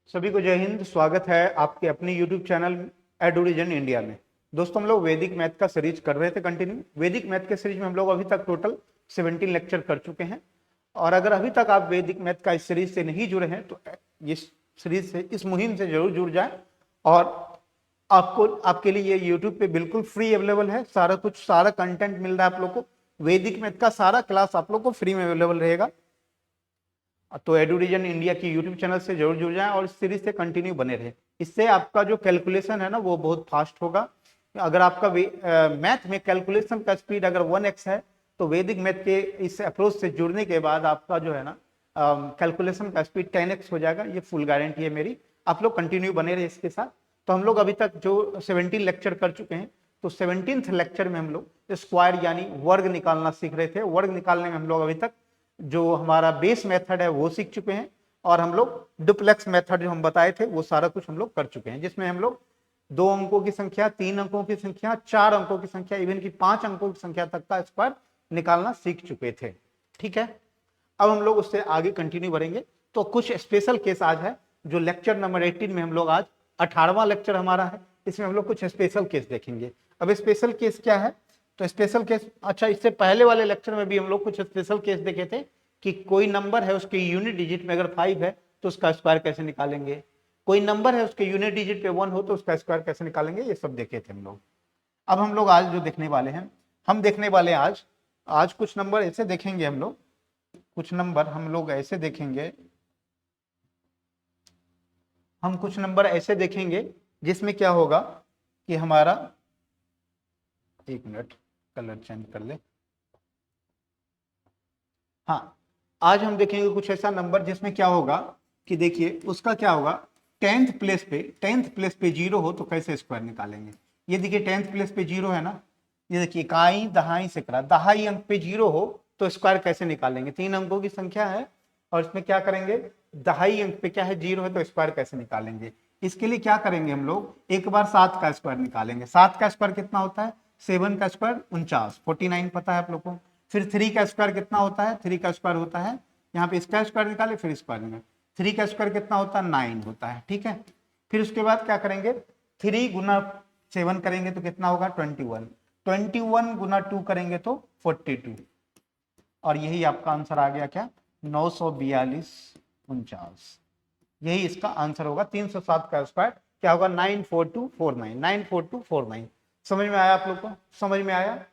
सभी को जय हिंद। स्वागत है आपके अपने YouTube चैनल एडुविजन इंडिया में। दोस्तों, हम लोग वैदिक मैथ का सीरीज कर रहे थे कंटिन्यू। वैदिक मैथ के सीरीज में हम लोग अभी तक टोटल 17 लेक्चर कर चुके हैं। और अगर अभी तक आप वैदिक मैथ का इस सीरीज से नहीं जुड़े हैं तो इस सीरीज से, इस मुहिम से जरूर जुड़ जाएं। और आपको आपके लिए ये यूट्यूब पे बिल्कुल फ्री अवेलेबल है। सारा कंटेंट मिल रहा है आप लोग को। वैदिक मैथ का सारा क्लास आप लोग को फ्री में अवेलेबल रहेगा। तो एडुविजन इंडिया की यूट्यूब चैनल से जरूर जुड़ जाएं और इस सीरीज से कंटिन्यू बने रहें। इससे आपका जो कैलकुलेशन है ना वो बहुत फास्ट होगा। अगर आपका मैथ में कैलकुलेशन का स्पीड अगर 1x है तो वैदिक मैथ के इस अप्रोच से जुड़ने के बाद आपका जो है ना कैलकुलेशन का स्पीड 10x हो जाएगा। ये फुल गारंटी है मेरी। आप लोग कंटिन्यू बने रहे इसके साथ। तो हम लोग अभी तक जो 17 लेक्चर कर चुके हैं, तो 17th लेक्चर में हम लोग स्क्वायर यानी वर्ग निकालना सीख रहे थे। वर्ग निकालने में हम लोग अभी तक जो हमारा बेस मेथड है वो सीख चुके हैं। और हम लोग डुप्लेक्स मेथड जो हम बताए थे वो सारा कुछ हम लोग कर चुके हैं, जिसमें हम लोग 2 अंकों की संख्या, 3 अंकों की संख्या, 4 अंकों की संख्या, इवन की 5 अंकों की संख्या तक का स्क्वायर निकालना सीख चुके थे। ठीक है, अब हम लोग उससे आगे कंटिन्यू बढ़ेंगे। तो कुछ स्पेशल केस आज है, जो लेक्चर नंबर 18 में हम लोग आज 18वां लेक्चर हमारा है, इसमें हम लोग कुछ स्पेशल केस देखेंगे। अब स्पेशल केस क्या है? तो स्पेशल केस, अच्छा, इससे पहले वाले लेक्चर में भी हम लोग कुछ स्पेशल केस देखे थे कि कोई नंबर है उसके यूनिट डिजिट में अगर 5 है तो उसका स्क्वायर कैसे निकालेंगे। कोई नंबर है उसके यूनिट डिजिट पे 1 हो तो उसका स्क्वायर कैसे निकालेंगे, ये सब देखे थे हम लोग। अब हम लोग आज जो देखने वाले हैं, हम देखने वाले हैं आज कुछ नंबर ऐसे देखेंगे हम लोग। कुछ नंबर हम लोग ऐसे देखेंगे, हम कुछ नंबर ऐसे देखेंगे जिसमें क्या होगा कि हमारा, एक मिनट कलर चेंज कर ले। हाँ, आज हम देखेंगे कुछ ऐसा नंबर जिसमें क्या होगा कि देखिए उसका क्या होगा, 10th प्लेस पे 0 हो तो कैसे स्क्वायर निकालेंगे। ये देखिए 10th प्लेस पे 0 है ना, ये देखिए इकाई दहाई सैकड़ा, दहाई अंक पे 0 हो तो स्क्वायर कैसे निकालेंगे। 3 अंकों की संख्या है और इसमें क्या करेंगे, दहाई अंक पे क्या है, 0 है तो स्क्वायर कैसे निकालेंगे। इसके लिए क्या करेंगे, हम लोग एक बार 7 का स्क्वायर निकालेंगे। 7 का स्क्वायर कितना होता है, 7 का स्क्वायर 49 पता है आप लोग को। फिर 3 का स्क्वायर कितना होता है, 3 का स्क्वायर होता है, यहाँ पे इसका स्क्वायर निकाले फिर स्क्वायर निकाले, 3 का स्क्वायर कितना होता है, 9 होता है। ठीक है, फिर उसके बाद क्या करेंगे, 3 गुना 7 करेंगे तो कितना होगा, 21, 21 गुना 2 करेंगे तो 42, और यही आपका आंसर आ गया क्या, 942 यही इसका आंसर होगा। 307 का स्क्वायर क्या होगा, 94249, 94249। समझ में आया आप लोग को, समझ में आया,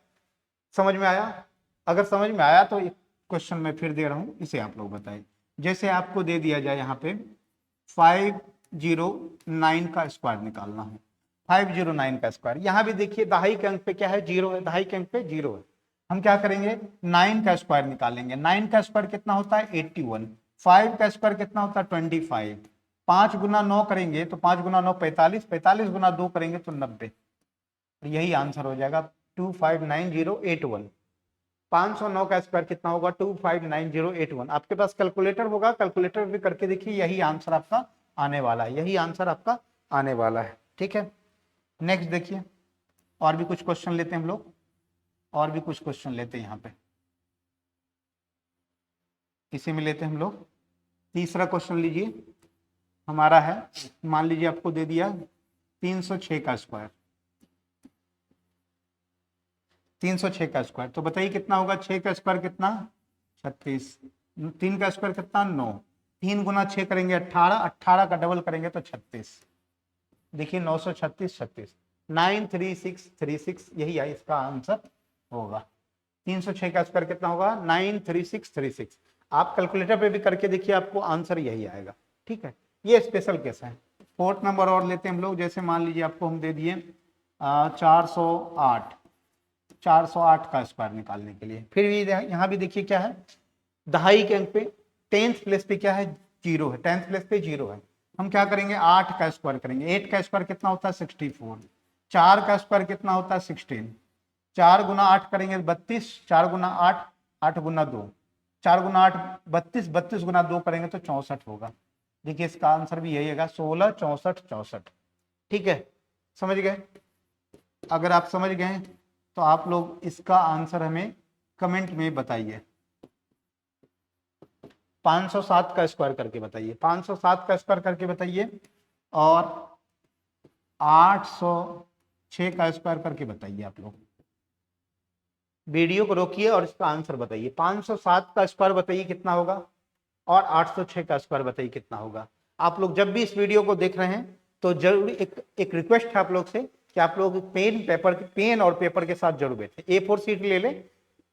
समझ में आया। अगर समझ में आया तो एक क्वेश्चन मैं फिर दे रहा हूं, इसे आप लोग बताइए। जैसे आपको दे दिया जाए यहाँ पे 509 का स्क्वायर निकालना है, 509 का स्क्वायर। यहाँ भी देखिए दहाई के अंक पे क्या है, 0 है, दहाई के अंक पे 0 है। हम क्या करेंगे, 9 का स्क्वायर निकालेंगे। 9 का स्क्वायर कितना होता है, 81। 5 का स्क्वायर कितना होता है, 25। 5 गुना 9 करेंगे तो 5 गुना 9 45, 45 गुना 2 करेंगे तो 90। यही आंसर हो जाएगा 259081। 509 का स्क्वायर कितना होगा, 259081। आपके पास कैलकुलेटर होगा, कैलकुलेटर भी करके देखिए, यही आंसर आपका आने वाला है, यही आंसर आपका आने वाला है। ठीक है, नेक्स्ट देखिए, और भी कुछ क्वेश्चन लेते हैं हम लोग, और भी कुछ क्वेश्चन लेते हैं यहाँ पे, इसी में लेते हैं हम लोग। तीसरा क्वेश्चन लीजिए, हमारा है, मान लीजिए आपको दे दिया 306 का स्क्वायर, 306 का स्क्वायर, तो बताइए कितना होगा। 6 का स्क्वायर कितना, 36। 3 का स्क्वायर कितना, 9। 3 गुना 6 करेंगे 18, 18 का डबल करेंगे तो 36। देखिए 936, 36, 93636, यही है इसका आंसर होगा। 306 का स्क्वायर कितना होगा, 93636। आप कैलकुलेटर पे भी करके देखिए, आपको आंसर यही आएगा। ठीक है, ये स्पेशल केस है। 4th नंबर और लेते हैं हम लोग। जैसे मान लीजिए आपको हम दे दिए 408, 408 का स्क्वायर निकालने के लिए। फिर भी यहाँ भी देखिए क्या है, दहाई के अंक पे 10th प्लेस पे क्या है, 0 है, 10th प्लेस पे 0 है। हम क्या करेंगे, 8 का स्क्वायर करेंगे। 8 का स्क्वायर कितना होता है, 64। 4 का स्क्वायर कितना होता है, 16। 4 गुना 8 करेंगे 32, 4 गुना 8, 8 गुना 2, 4 गुना 8 32, 32 गुना 2 करेंगे तो 64 होगा। देखिए इसका आंसर भी यही है, 16 64 64। ठीक है, समझ गए। अगर आप समझ गए तो आप लोग इसका आंसर हमें कमेंट में बताइए। 507 का स्क्वायर करके बताइए, 507 का स्क्वायर करके बताइए, और 806 का स्क्वायर करके बताइए। आप लोग वीडियो को रोकिए और इसका आंसर बताइए। 507 का स्क्वायर बताइए कितना होगा, और 806 का स्क्वायर बताइए कितना होगा। आप लोग जब भी इस वीडियो को देख रहे हैं तो जरूर एक रिक्वेस्ट है आप लोग से कि आप लोग पेन और पेपर के साथ जरूर बैठे, A4 शीट ले लें,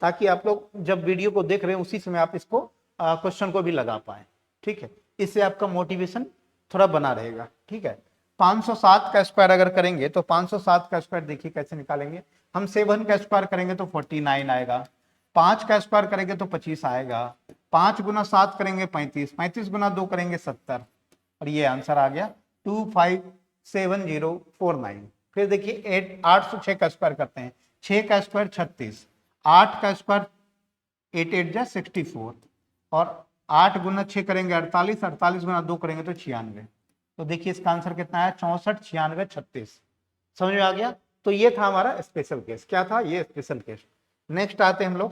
ताकि आप लोग जब वीडियो को देख रहे हैं उसी समय आप इसको क्वेश्चन को भी लगा पाए। ठीक है, इससे आपका मोटिवेशन थोड़ा बना रहेगा। ठीक है, 507 का स्क्वायर अगर करेंगे तो 507 का स्क्वायर देखिए कैसे निकालेंगे। हम 7 का स्क्वायर करेंगे तो 49 आएगा, 5 का स्क्वायर करेंगे तो 25 आएगा, 5 गुना 7 करेंगे 35, 35 गुना 2 करेंगे 70, और ये आंसर आ गया 257049। फिर देखिए 806 का स्क्वायर करते हैं, 6 का स्क्वायर 36, 8 का स्क्वायर 8 8 जा 64, और 8 गुना 6 करेंगे 48, 48 गुना 2 करेंगे तो 96। तो देखिए इसका आंसर कितना है, 64 96 36। समझ में आ गया। तो ये था हमारा स्पेशल केस। क्या था ये स्पेशल केस। नेक्स्ट आते हैं हम लोग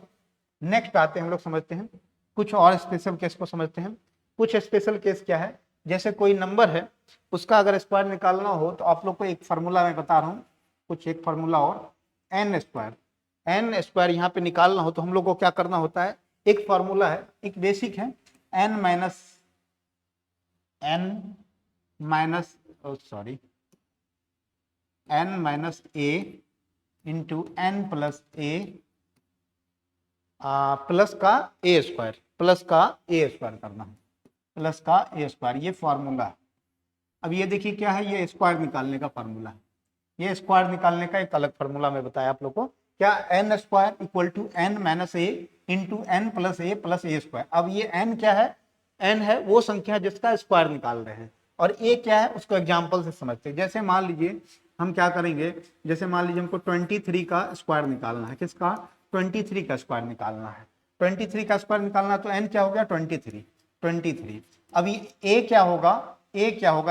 समझते हैं कुछ और स्पेशल केस को समझते हैं। कुछ स्पेशल केस क्या है, जैसे कोई नंबर है उसका अगर स्क्वायर निकालना हो तो आप लोग को एक फार्मूला मैं बता रहा हूँ, कुछ एक फार्मूला और एन स्क्वायर यहाँ पे निकालना हो तो हम लोग को क्या करना होता है, एक फार्मूला है, एक बेसिक है, N minus a into n plus A plus का ए स्क्वायर करना है, प्लस का ए स्क्वायर, ये फॉर्मूला है। अब ये देखिए क्या है, ये स्क्वायर निकालने का फॉर्मूला है। ये स्क्वायर निकालने का एक अलग फॉर्मूला मैं बताया आप लोग को, क्या, n square equal to n minus a into n plus a square. अब ये एन क्या है, एन है वो संख्या जिसका स्क्वायर निकाल रहे हैं, और ए क्या है उसको एग्जाम्पल से समझते हैं। जैसे मान लीजिए हम क्या करेंगे, जैसे मान लीजिए हमको 23 का स्क्वायर निकालना है, किसका, 23 का स्क्वायर निकालना है, 23 का स्क्वायर निकालना, तो एन क्या हो गया 23। अभी ए क्या होगा,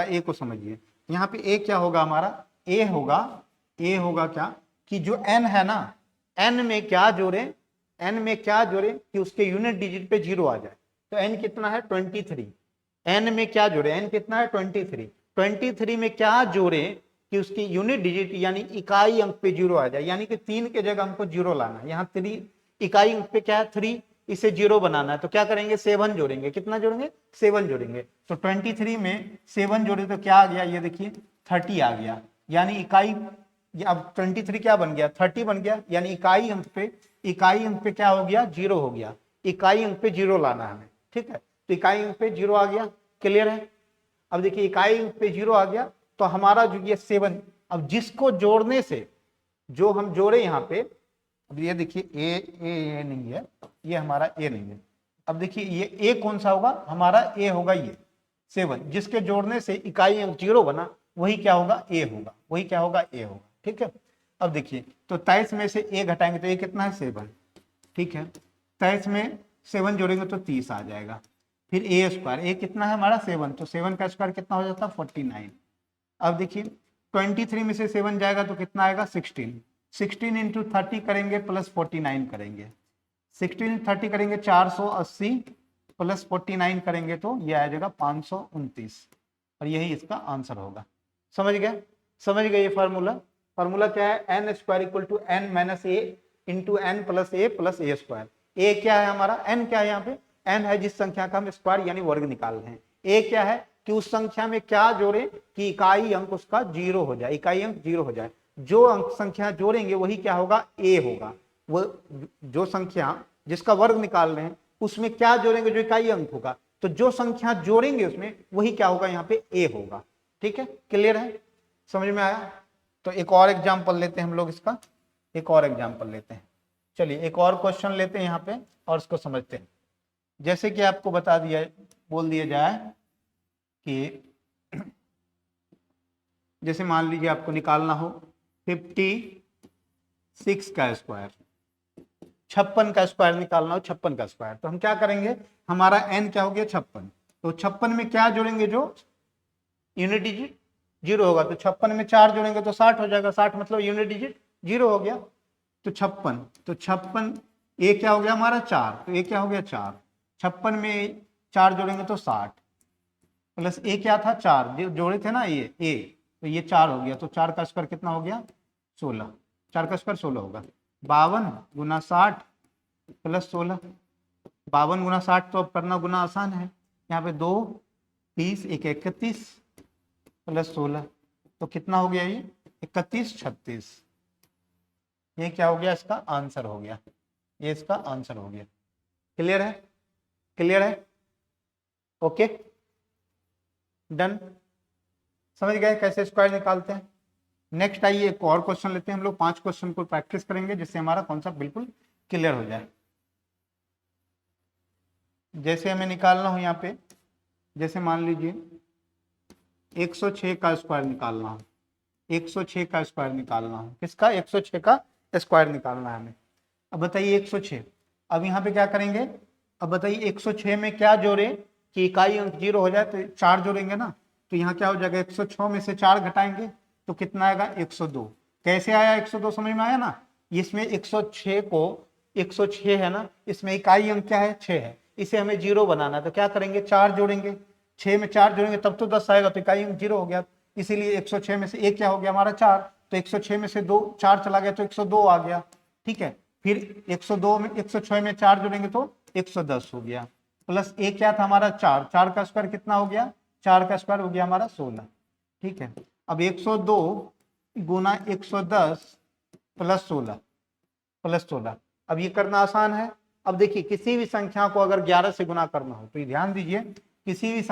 ए को समझिए, यहाँ पे ए क्या होगा हमारा, ए होगा क्या, कि जो एन है ना, एन में क्या जोड़े कि उसके यूनिट डिजिट पे 0 आ जाए। तो एन कितना है 23, एन में क्या जोड़े, एन कितना है 23 में क्या जोड़े कि उसकी यूनिट डिजिट यानी इकाई अंक पे 0 आ जाए, यानी कि 3 के जगह हमको 0 लाना है। यहाँ 3 इकाई अंक पे क्या है 3, इसे 0 बनाना है, तो क्या करेंगे 7 जोड़ेंगे। कितना जोड़ेंगे 7 जोड़ेंगे। तो 23 में 7 जोड़े तो क्या आ गया, ये देखिए 30 आ गया, यानी इकाई, अब 23 क्या बन गया 30 बन गया, यानी इकाई अंक पे क्या हो गया 0 हो गया, इकाई अंक पे 0 लाना है हमें। ठीक है, तो इकाई अंक पे 0 आ गया, क्लियर है। अब देखिए इकाई अंक पे 0 आ गया तो हमारा जो ये 7, अब जिसको जोड़ने से जो हम जोड़े यहाँ पे, अब ये देखिए ए नहीं है, ये हमारा ए नहीं है। अब देखिए ये ए कौन सा होगा, हमारा ए होगा ये 7, जिसके जोड़ने से इकाई अंक 0 बना, वही क्या होगा ए होगा, ठीक है। अब देखिए तो 23 में से ए घटाएंगे तो ए कितना है 7, ठीक है। 23 में 7 जोड़ेंगे तो 30 आ जाएगा। फिर ए स्क्वायर, ए कितना है हमारा 7, तो 7 का स्क्वायर कितना हो जाता है 49। अब देखिए 23 में से 7 जाएगा तो कितना आएगा 16 इंटू 30 करेंगे प्लस 49 करेंगे, 16 30 करेंगे 480 प्लस 49 करेंगे तो ये आ जाएगा 529, और यही इसका आंसर होगा। समझ गए ये फार्मूला क्या है, n square equal to n minus a into n plus a square. A क्या है हमारा, एन क्या है, यहाँ पे एन है जिस संख्या का हम स्क्वायर यानी वर्ग निकाल रहे हैं। ए क्या है कि उस संख्या में क्या जोड़े कि इकाई अंक उसका 0 हो जाए, जो अंक संख्या जोड़ेंगे वही क्या होगा ए होगा। वो जो संख्या जिसका वर्ग निकाल रहे हैं उसमें क्या जोड़ेंगे, जो इकाई अंक होगा, तो जो संख्या जोड़ेंगे उसमें वही क्या होगा, यहाँ पे ए होगा। ठीक है, क्लियर है, समझ में आया। तो एक और एग्जाम्पल लेते हैं हम लोग, इसका एक और एग्जाम्पल लेते हैं। चलिए एक और क्वेश्चन लेते हैं यहाँ पे और इसको समझते हैं। जैसे कि आपको बोल दिया जाए कि जैसे मान लीजिए आपको निकालना हो 56 का स्क्वायर, 56 का स्क्वायर निकालना हो, 56 का स्क्वायर, तो हम क्या करेंगे, हमारा n क्या हो गया 56, तो 56 में क्या जोड़ेंगे, जो यूनिट डिजिट 0 होगा, तो 56 में 4 जोड़ेंगे तो 60 हो जाएगा, 60 मतलब यूनिट डिजिट 0 हो गया। तो 56 ए क्या हो गया हमारा 4, तो ए क्या हो गया 4, 56 में 4 जोड़ेंगे तो 60 प्लस ए क्या था 4, जो जोड़े थे ना ये ए, तो ये 4 हो गया, तो 4 का स्क्वायर कितना हो गया 16, 4 का स्क्वायर 16 होगा। 52 गुना 60 प्लस 16, 52 गुना 60 तो अब करना गुना आसान है, यहाँ पे 2 30 1 31 प्लस 16, तो कितना हो गया ये 31 36, ये क्या हो गया इसका आंसर हो गया, ये इसका आंसर हो गया। क्लियर है, क्लियर है, ओके डन, समझ गए कैसे स्क्वायर निकालते हैं। नेक्स्ट आइए एक और क्वेश्चन लेते हैं हम लोग, 5 क्वेश्चन को प्रैक्टिस करेंगे जिससे हमारा कॉन्सेप्ट बिल्कुल क्लियर हो जाए। जैसे हमें निकालना हो यहाँ पे, जैसे मान लीजिए 106 का स्क्वायर निकालना हो, 106 का स्क्वायर निकालना हो, किसका 106 का स्क्वायर निकालना है हमें। अब बताइए 106, अब यहाँ पे क्या करेंगे, अब बताइए 106 में क्या जोड़े कि इकाई अंक 0 हो जाए, तो 4 जोड़ेंगे ना, तो यहाँ क्या हो जाएगा 106 में से 4 घटाएंगे तो कितना आएगा 102। कैसे आया 102 समझ में आया ना, इसमें 106 को 106 है ना, इसमें इकाई अंक क्या है 6 है, इसे हमें 0 बनाना है, तो क्या करेंगे 4 जोड़ेंगे, 6 में 4 जोड़ेंगे तब तो 10 आएगा, तो इकाई अंक 0 हो गया, इसीलिए 106 में से 1 क्या हो गया हमारा 4, तो 106 में से 2 4 चला गया तो 102 आ गया, ठीक है। फिर 102 में 106 में 4 जोड़ेंगे तो 110 हो गया, प्लस ए क्या था हमारा 4, 4 का स्क्वायर कितना हो गया, 4 का स्क्वायर हो गया हमारा 16, ठीक है। अब 102 गुना 110 प्लस 16, अब ये करना आसान है। अब देखिए किसी भी संख्या को अगर 11 से गुना करना हो, तो ये ध्यान दीजिए, किसी भी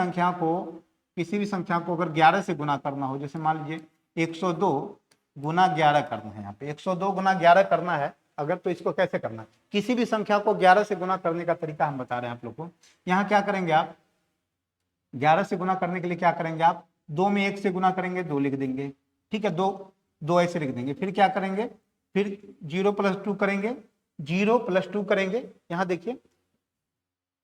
संख्या को अगर 11 से गुना करना हो, जैसे मान लीजिए 102 गुना 11 करना है, यहाँ पे 102 गुना 11 करना है अगर, तो इसको कैसे करना है, किसी भी संख्या को 11 से गुना करने का तरीका हम बता रहे हैं आप लोग को। यहाँ क्या करेंगे आप, 11 से गुना करने के लिए क्या करेंगे आप, 2 में 1 से गुना करेंगे 2 लिख देंगे, ठीक है, 2 ऐसे लिख देंगे, फिर क्या करेंगे, फिर 0 + 2 करेंगे, 0 + 2 करेंगे, यहाँ देखिए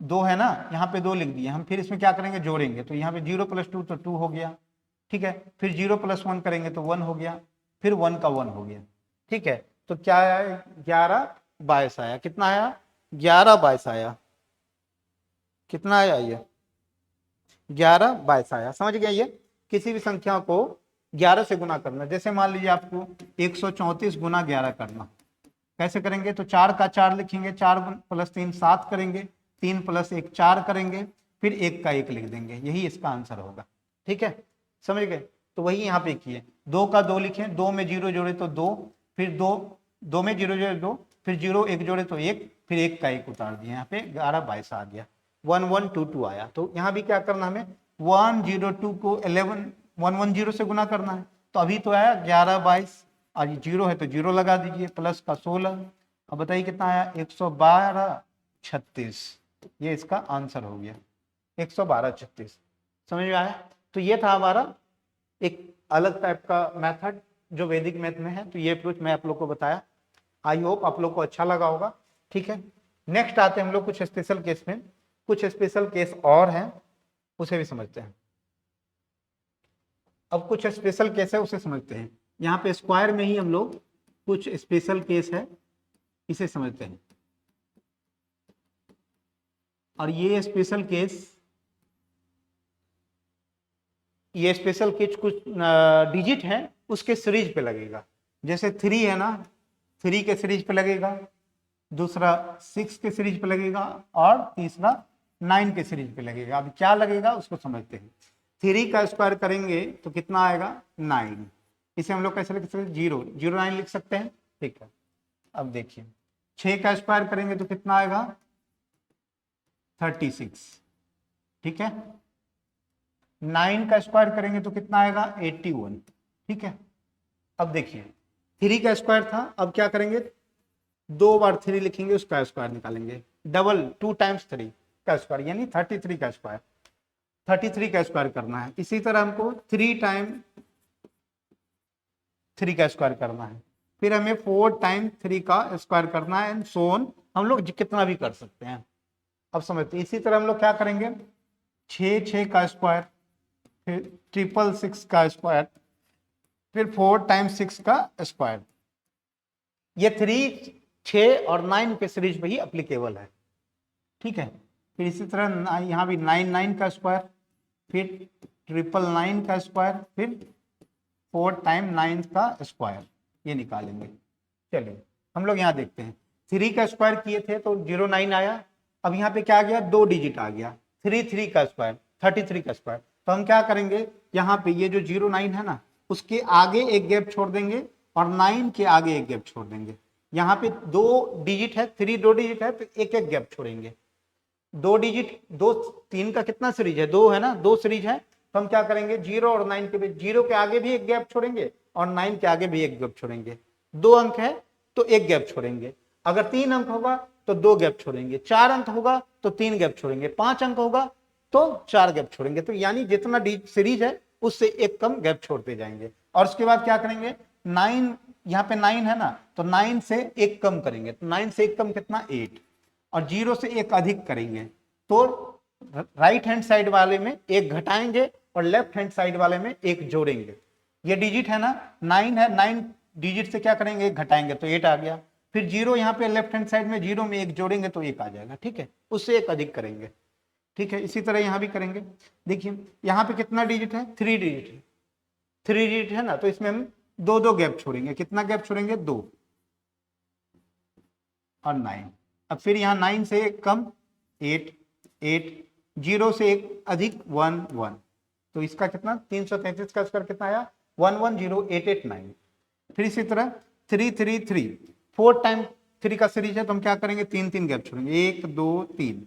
2 है ना, यहाँ पे 2 लिख दिए हम, फिर इसमें क्या करेंगे जोड़ेंगे, तो यहाँ पे 0 + 2 तो 2 हो गया, ठीक है, फिर 0 + 1 करेंगे तो 1 हो गया, फिर 1 का 1 हो गया, ठीक है। तो क्या आया 11 22 आया, कितना आया 11 22 आया, कितना आया ये 11 22 आया, समझ गया। ये किसी भी संख्या को 11 से गुना करना, जैसे मान लीजिए आपको 134 गुना 11 करना, कैसे करेंगे, तो 4 का 4 लिखेंगे, 4 + 3 7 करेंगे, 3 + 1 4 करेंगे, फिर 1 का 1 लिख देंगे, यही इसका आंसर होगा, ठीक है, समझ गए। तो वही यहाँ पे किए, 2 का 2 लिखे, 2 में 0 जोड़े तो 2, फिर 2 में 0 जोड़े 2, फिर 0 1 जोड़े तो 1, फिर 1 का 1 उतार दिया, यहाँ पे 11 22 आ गया, 1122 आया। तो यहाँ भी क्या करना हमें 102 को 110 से गुना करना है, तो अभी तो आया 11 22, और ये 0 है तो 0 लगा दीजिए, प्लस का 16, अब बताइए कितना आया 112 36, ये इसका आंसर हो गया 112 36, समझ में आया। तो ये था हमारा एक अलग टाइप का मेथड जो वैदिक मैथ में है, तो ये अप्रोच मैं आप लोग को बताया, आई होप आप लोग को अच्छा लगा होगा, ठीक है। नेक्स्ट आते हैं हम लोग कुछ स्पेशल केस में, कुछ स्पेशल केस और हैं उसे भी समझते हैं। अब कुछ स्पेशल केस है उसे समझते हैं, यहाँ पे स्क्वायर में ही हम लोग कुछ स्पेशल केस है इसे समझते हैं। और ये स्पेशल केस कुछ डिजिट है उसके सीरीज पे लगेगा, जैसे 3 है ना, 3 के सीरीज पे लगेगा, दूसरा 6 के सीरीज पे लगेगा, और तीसरा 9 के सीरीज पे लगेगा। अब क्या लगेगा उसको समझते हैं। 3 का स्क्वायर करेंगे तो कितना आएगा 9, इसे हम लोग कैसे लिख सकते हैं 0 0 9 लिख सकते हैं, ठीक है। अब देखिए 6 का स्क्वायर करेंगे तो कितना आएगा 36, ठीक है। 9 का स्क्वायर करेंगे तो कितना आएगा 81, ठीक है। अब देखिए 3 का स्क्वायर था, अब क्या करेंगे 2 बार 3 लिखेंगे, उसका स्क्वायर निकालेंगे, डबल 2 टाइम्स 3 का स्क्वायर यानी 33 का स्क्वायर, 33 का स्क्वायर करना है। इसी तरह हमको 3 टाइम 3 का स्क्वायर करना है, फिर हमें 4 टाइम 3 का स्क्वायर करना है, एंड सो ऑन, हम लोग कितना भी कर सकते हैं। अब समझते हैं, इसी तरह हम लोग क्या करेंगे 6 का स्क्वायर, फिर 666 का स्क्वायर, फिर 4 टाइम्स 6 का स्क्वायर। ये 3 6 और 9 के सीरीज में ही अप्लीकेबल है, ठीक है। फिर इसी तरह यहाँ भी 99 का स्क्वायर, फिर 999 का स्क्वायर, फिर 4 टाइम 9 का स्क्वायर, ये निकालेंगे। चलिए हम लोग यहाँ देखते हैं, 3 का स्क्वायर किए थे तो 09 आया। अब यहाँ पे क्या आ गया, 2 डिजिट आ गया, 3 का स्क्वायर, 33 का स्क्वायर। तो हम क्या करेंगे, यहाँ पे ये जो 09 है ना, उसके आगे एक गैप छोड़ देंगे और 9 के आगे एक गैप छोड़ देंगे। यहाँ पे 2 डिजिट है, 3 2 डिजिट है तो एक एक गैप छोड़ेंगे। 2 डिजिट, 2 3 का कितना सीरीज है, 2 है ना, 2 सीरीज है। तो हम क्या करेंगे, 0 और 9 के बीच, 0 के आगे भी एक गैप छोड़ेंगे और 9 के आगे भी एक गैप छोड़ेंगे। 2 अंक है तो एक गैप छोड़ेंगे, अगर 3 अंक होगा तो 2 गैप छोड़ेंगे, 4 अंक होगा तो 3 गैप छोड़ेंगे, 5 अंक होगा तो 4 गैप छोड़ेंगे। तो यानी जितना सीरीज है उससे एक कम गैप छोड़ते जाएंगे। और उसके बाद क्या करेंगे, 9, यहाँ पे 9 है ना, तो 9 से एक कम करेंगे, तो 9 से एक कम कितना, 8, और 0 से एक अधिक करेंगे तो राइट हैंड साइड वाले में एक घटाएंगे और लेफ्ट हैंड साइड वाले में एक जोड़ेंगे। ये डिजिट है ना, 9 है, 9 डिजिट से क्या करेंगे, एक घटाएंगे तो 8 आ गया। फिर 0 यहाँ पे लेफ्ट हैंड साइड में, 0 में एक जोड़ेंगे तो 1 आ जाएगा, ठीक है, उससे एक अधिक करेंगे, ठीक है। इसी तरह यहाँ भी करेंगे। देखिए यहाँ पे कितना डिजिट है, 3 डिजिट है, 3 डिजिट है ना, तो इसमें हम 2 गैप छोड़ेंगे। कितना गैप छोड़ेंगे, 2 और 9। अब फिर यहाँ 9 से एक कम 8, 0 से एक अधिक 1, 1, तो इसका कितना, 333 का स्क्वायर कितना आया, 110889। फिर इसी तरह 3 3 3, 4 टाइम 3 का सीरीज है तो हम क्या करेंगे, 3 3 गैप छोड़ेंगे, 1 2 3,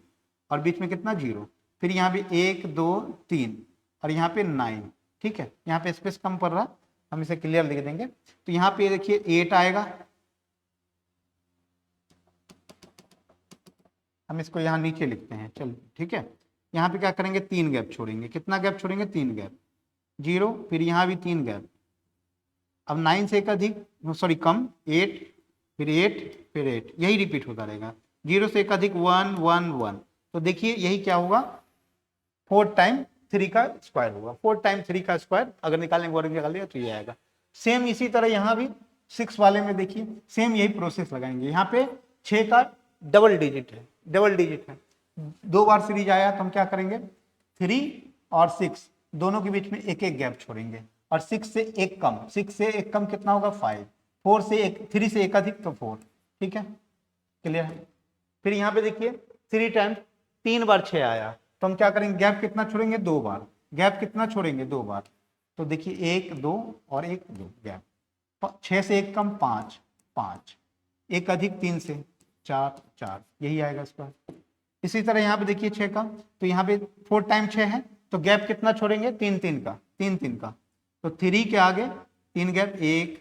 और बीच में कितना, 0। फिर यहाँ भी 1 2 3 और यहाँ पे 9, ठीक है। यहाँ पे स्पेस कम पड़ रहा, हम इसे क्लियर लिख देंगे। तो यहाँ पे देखिए 8 आएगा, हम इसको यहाँ नीचे लिखते हैं, चलो ठीक है। यहाँ पे क्या करेंगे, 3 गैप छोड़ेंगे। कितना गैप छोड़ेंगे, 3 गैप, 0, फिर यहाँ भी 3 गैप। अब 9 से एक अधिक, सॉरी कम, 8, फिर 8, फिर 8, यही रिपीट होता रहेगा। 0 से एक अधिक 1 1 1, तो देखिए यही क्या होगा, 4 टाइम 3 का स्क्वायर होगा। 4 टाइम 3 का स्क्वायर अगर निकालेंगे, वर्ग निकालेंगे तो ये आएगा। सेम इसी तरह यहाँ भी 6 वाले में देखिए सेम यही प्रोसेस लगाएंगे। यहाँ पे 6 का डबल डिजिट है, डबल डिजिट है, 2 बार सीरीज आया तो हम क्या करेंगे, 3 और 6 दोनों के बीच में एक एक गैप छोड़ेंगे, और 6 से एक कम, 6 से एक कम कितना होगा, 5, 4 से एक, 3 से एक अधिक तो 4, ठीक है, क्लियर है। फिर यहाँ पे देखिए 3 टाइम्स 3 बार 6 आया तो हम क्या करेंगे, गैप कितना छोड़ेंगे, 2 बार, गैप कितना छोड़ेंगे, 2 बार। तो देखिए 1 2 और 1 2 गैप, 6 से एक कम 5 5, एक अधिक 3 से 4 4, यही आएगा इसका। इसी तरह यहाँ पे देखिए 6 का, तो यहाँ पे 4 टाइम 6 है तो गैप कितना छोड़ेंगे, 3 3 का, 3 3 का, तो 3 के आगे 3 गैप, 1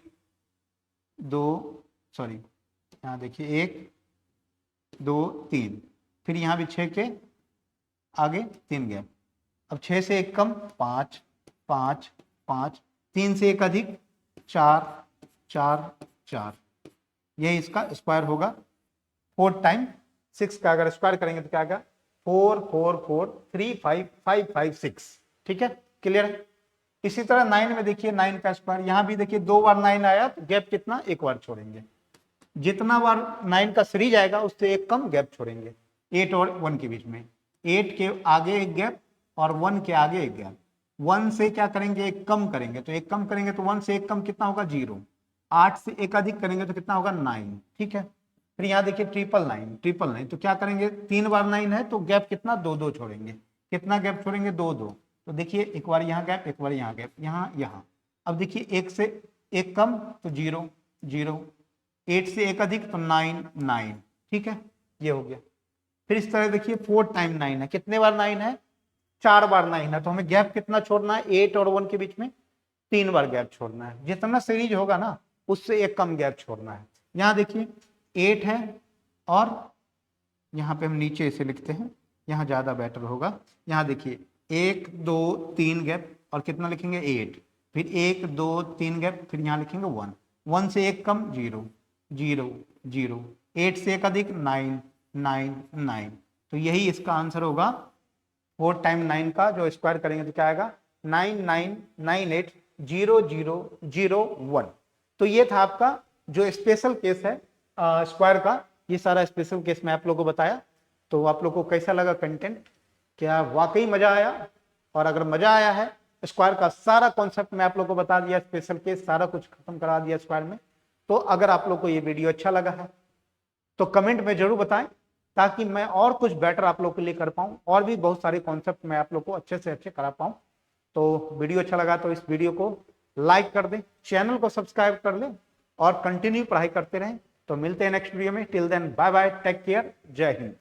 2, सॉरी यहाँ देखिए 1 2 3, फिर यहाँ भी 6 के आगे 3 गैप। अब 6 से एक कम 5 5 5, 3 से एक अधिक 4 4 4, यही इसका स्क्वायर होगा। 4 टाइम 6 का अगर स्क्वायर करेंगे तो क्या आएगा, 4 4 4 3 5 5 5 6, ठीक है, क्लियर है। इसी तरह 9 में देखिए 9 का स्क्वायर, यहाँ भी देखिए 2 बार 9 आया तो गैप कितना, एक बार छोड़ेंगे। जितना बार 9 का सीरीज आएगा उससे एक कम गैप छोड़ेंगे, 8 और 1 के बीच में, 8 के आगे एक गैप और 1 के आगे एक गैप। 1 से क्या करेंगे, एक कम करेंगे, तो एक कम करेंगे तो 1 से एक कम कितना होगा, 0। 8 से एक अधिक करेंगे तो कितना होगा, 9, ठीक है। फिर यहाँ देखिए 999, तो क्या करेंगे, 3 बार 9 है तो गैप कितना, 2 2 छोड़ेंगे। कितना गैप छोड़ेंगे, 2 2, तो देखिए एक बार यहाँ गैप, एक बार यहाँ गैप, यहाँ यहाँ। अब देखिए 1 से एक कम तो 0 0, 8 से एक अधिक तो 9 9, ठीक है, ये हो गया। फिर इस तरह देखिए 4 टाइम 9 है, कितने बार 9 है, 4 बार 9 है, तो हमें गैप कितना छोड़ना है, 8 और 1 के बीच में 3 बार गैप छोड़ना है। जितना सीरीज होगा ना उससे एक कम गैप छोड़ना है। यहाँ देखिए 8 है और यहाँ पे हम नीचे इसे लिखते हैं, यहाँ ज्यादा बेटर होगा। यहाँ देखिए 1 2 3 गैप और कितना लिखेंगे, 8, फिर 1 2 3 गैप, फिर यहाँ लिखेंगे 1, 1 से एक कम 0 0 0, 8 से एक अधिक 9 9 9, तो यही इसका आंसर होगा। 4 टाइम 9 का जो स्क्वायर करेंगे तो क्या आएगा, 99980001। तो ये था आपका जो स्पेशल केस है स्क्वायर का, ये सारा स्पेशल केस मैं आप लोगों को बताया। तो आप लोग को कैसा लगा कंटेंट, क्या वाकई मजा आया? और अगर मजा आया है, स्क्वायर का सारा कॉन्सेप्ट मैं आप लोग को बता दिया, स्पेशल केस सारा कुछ खत्म करा दिया स्क्वायर में। तो अगर आप लोग को ये वीडियो अच्छा लगा है तो कमेंट में जरूर बताएं, ताकि मैं और कुछ बेटर आप लोग के लिए कर पाऊं, और भी बहुत सारे कॉन्सेप्ट मैं आप लोग को अच्छे से अच्छे करा पाऊं। तो वीडियो अच्छा लगा तो इस वीडियो को लाइक कर दें, चैनल को सब्सक्राइब कर लें और कंटिन्यू पढ़ाई करते रहें। तो मिलते हैं नेक्स्ट वीडियो में। Till then bye bye, take care, जय हिंद।